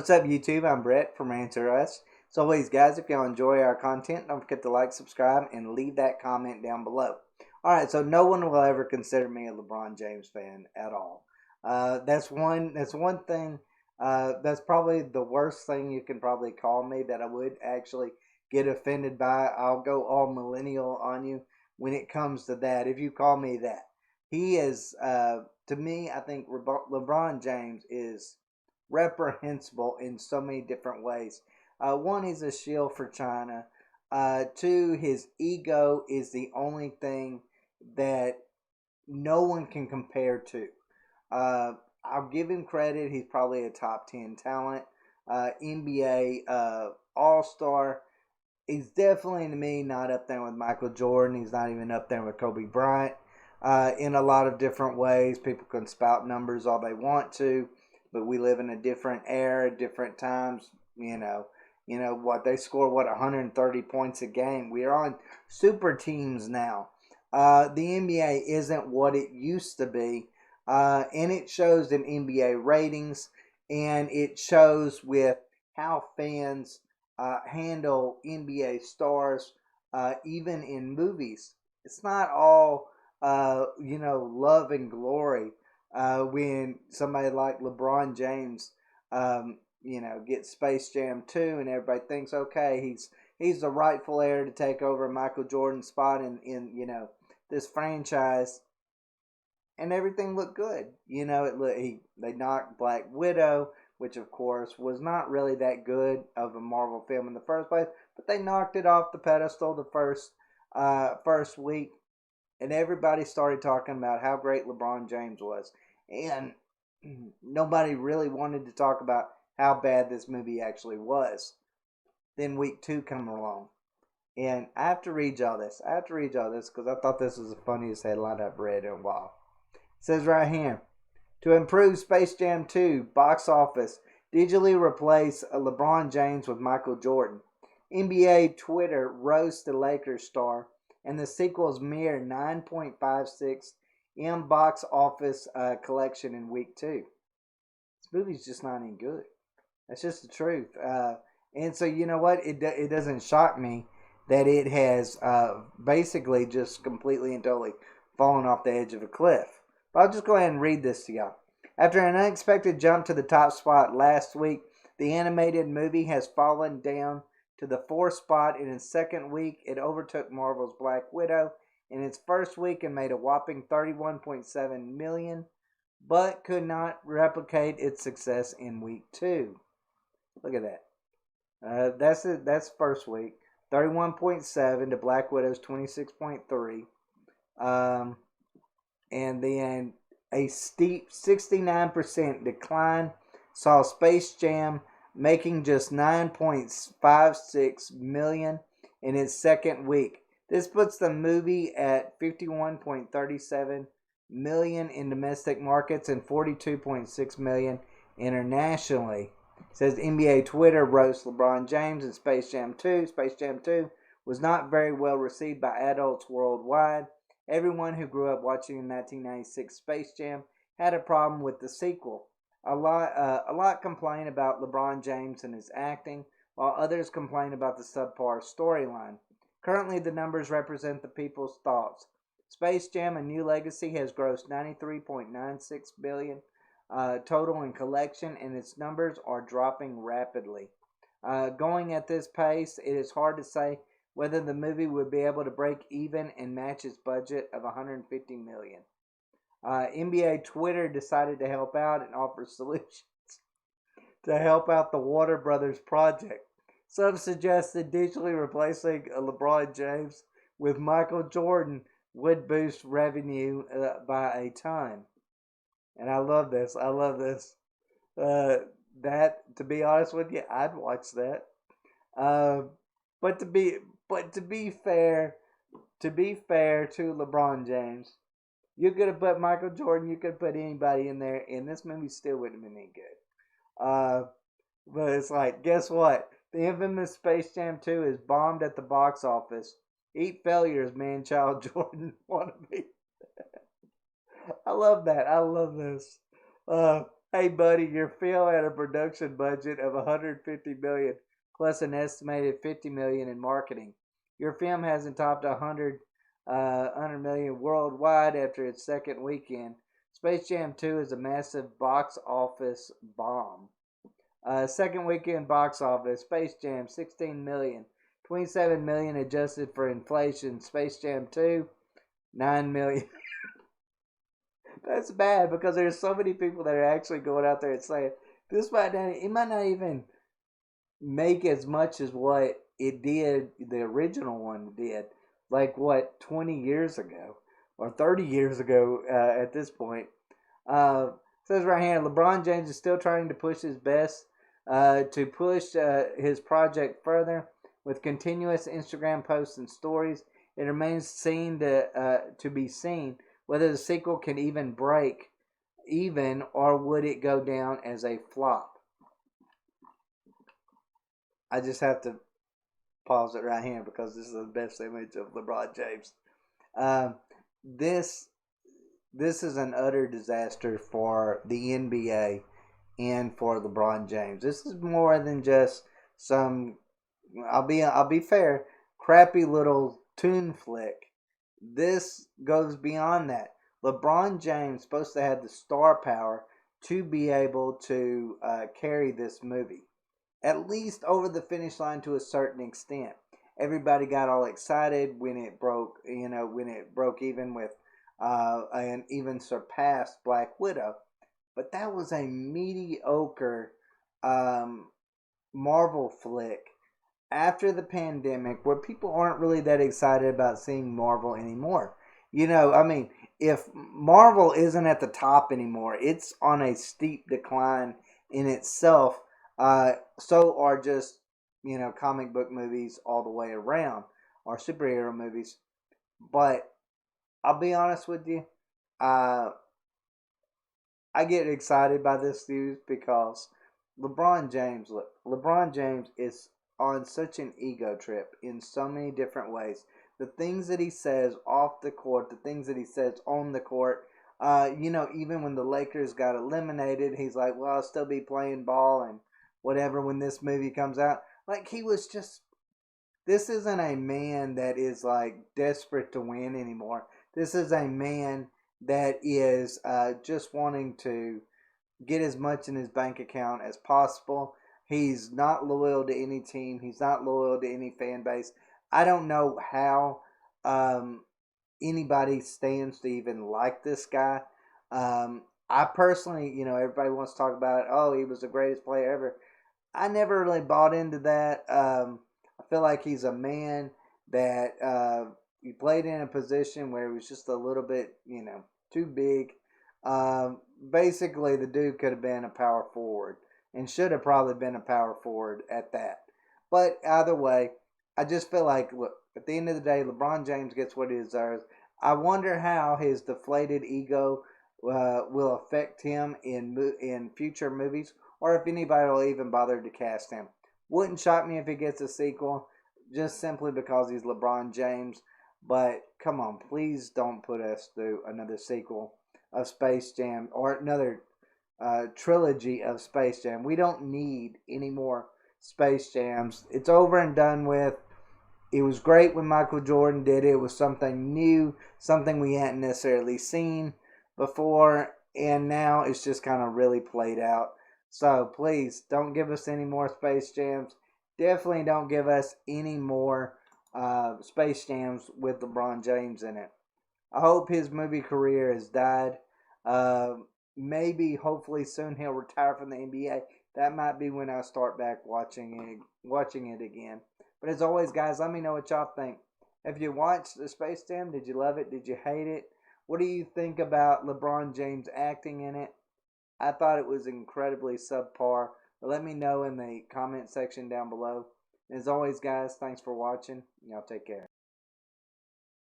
What's up, YouTube? I'm Brett from Rants. As always, guys, if y'all enjoy our content, don't forget to like, subscribe, and leave that comment down below. Alright, so no one will ever consider me a LeBron James fan at all. That's one thing. That's probably the worst thing you can probably call me that I would actually get offended by. I'll go all millennial on you when it comes to that, if you call me that. He is, to me, I think LeBron James is reprehensible in so many different ways. One, he's a shield for China. Two, his ego is the only thing that no one can compare to. I'll give him credit. He's probably a top 10 talent. NBA All-Star. He's definitely, to me, not up there with Michael Jordan. He's not even up there with Kobe Bryant. In a lot of different ways. People can spout numbers all they want to, but we live in a different era, different times. What they score, 130 points a game. We are on super teams now. The NBA isn't what it used to be, and it shows in NBA ratings, and it shows with how fans handle NBA stars, even in movies. It's not all love and glory when somebody like LeBron James, gets Space Jam 2, and everybody thinks, okay, he's the rightful heir to take over Michael Jordan's spot in this franchise, and everything looked good. They knocked Black Widow, which of course was not really that good of a Marvel film in the first place, but they knocked it off the pedestal the first week. And everybody started talking about how great LeBron James was. And nobody really wanted to talk about how bad this movie actually was. Then week 2 come along. And I have to read y'all this. Because I thought this was the funniest headline I've read in a while. It says right here, to improve Space Jam 2 box office, digitally replace LeBron James with Michael Jordan. NBA Twitter roasts the Lakers star, and the sequel's mere 9.56 in box office collection in week 2. This movie's just not any good. That's just the truth. And so, you know what? It doesn't shock me that it has basically just completely and totally fallen off the edge of a cliff. But I'll just go ahead and read this to y'all. After an unexpected jump to the top spot last week, the animated movie has fallen down to the 4th spot. In its second week, it overtook Marvel's Black Widow in its first week and made a whopping $31.7 million, but could not replicate its success in week 2. Look at that. That's it. That's first week. 31.7 to Black Widow's 26.3. And then a steep 69% decline saw Space Jam making just $9.56 million in its second week. This puts the movie at $51.37 million in domestic markets and $42.6 million internationally. It says NBA Twitter roasts LeBron James and Space Jam 2. Space Jam 2 was not very well received by adults worldwide. Everyone who grew up watching the 1996 Space Jam had a problem with the sequel. A lot complain about LeBron James and his acting, while others complain about the subpar storyline. Currently, the numbers represent the people's thoughts. Space Jam: A New Legacy has grossed $93.96 billion total in collection, and its numbers are dropping rapidly. Going at this pace, it is hard to say whether the movie would be able to break even and match its budget of $150 million. NBA Twitter decided to help out and offer solutions to help out the Warner Brothers project. Some suggested digitally replacing LeBron James with Michael Jordan would boost revenue by a ton. And I love this. That, to be honest with you, I'd watch that. But to be fair to LeBron James, you could have put Michael Jordan, you could have put anybody in there, and this movie still wouldn't have been any good. But it's like, guess what? The infamous Space Jam 2 is bombed at the box office. Eat failures, man-child Jordan wannabe. I love that. I love this. Hey, buddy, your film had a production budget of 150 million plus an estimated 50 million in marketing. Your film hasn't topped 100 million worldwide after its second weekend. Space Jam 2 is a massive box office bomb. Second weekend box office, Space Jam 16 million, 27 million adjusted for inflation. Space Jam 2 9 million. That's bad because there's so many people that are actually going out there and saying this might not, it might not even make as much as what it did, the original one did, like what 20 years ago or 30 years ago at this point. Says right here, LeBron James is still trying to push his best to push his project further with continuous Instagram posts and stories. It remains to be seen whether the sequel can even break even or would it go down as a flop. I just have to pause it right here because this is the best image of LeBron James. Um, this this is an utter disaster for the NBA and for LeBron James. This is more than just some. I'll be fair, crappy little tune flick. This goes beyond that. LeBron James supposed to have the star power to be able to carry this movie, at least over the finish line to a certain extent. Everybody got all excited when it broke, when it broke even with and even surpassed Black Widow. But that was a mediocre um, Marvel flick after the pandemic where people aren't really that excited about seeing Marvel anymore. I mean, if Marvel isn't at the top anymore, it's on a steep decline in itself. So are just, comic book movies all the way around, or superhero movies. But I'll be honest with you, uh, I get excited by this news because LeBron James is on such an ego trip in so many different ways. The things that he says off the court, the things that he says on the court. Even when the Lakers got eliminated, he's like, "Well, I'll still be playing ball and whatever when this movie comes out." Like he was just. This isn't a man that is like desperate to win anymore. This is a man that is just wanting to get as much in his bank account as possible. He's not loyal to any team. He's not loyal to any fan base. I don't know how anybody stands to even like this guy. I personally, everybody wants to talk about, oh, he was the greatest player ever. I never really bought into that. I feel like he's a man that he played in a position where he was just a little bit, too big. Basically, the dude could have been a power forward and should have probably been a power forward at that. But either way, I just feel like, look, at the end of the day, LeBron James gets what he deserves. I wonder how his deflated ego will affect him in future movies, or if anybody will even bother to cast him. Wouldn't shock me if he gets a sequel, just simply because he's LeBron James. But come on, please don't put us through another sequel of Space Jam or another trilogy of Space Jam. We don't need any more Space Jams. It's over and done with. It was great when Michael Jordan did it. It was something new, something we hadn't necessarily seen before, and now it's just kind of really played out. So please don't give us any more Space Jams. Definitely don't give us any more Space Jams with LeBron James in it. I hope his movie career has died. Uh, Maybe, hopefully, soon he'll retire from the NBA. That might be when I start back watching it again. But as always, guys, let me know what y'all think. Have you watched the Space Jam? Did you love it? Did you hate it? What do you think about LeBron James acting in it? I thought it was incredibly subpar. But let me know in the comment section down below. As always, guys, thanks for watching. Y'all take care.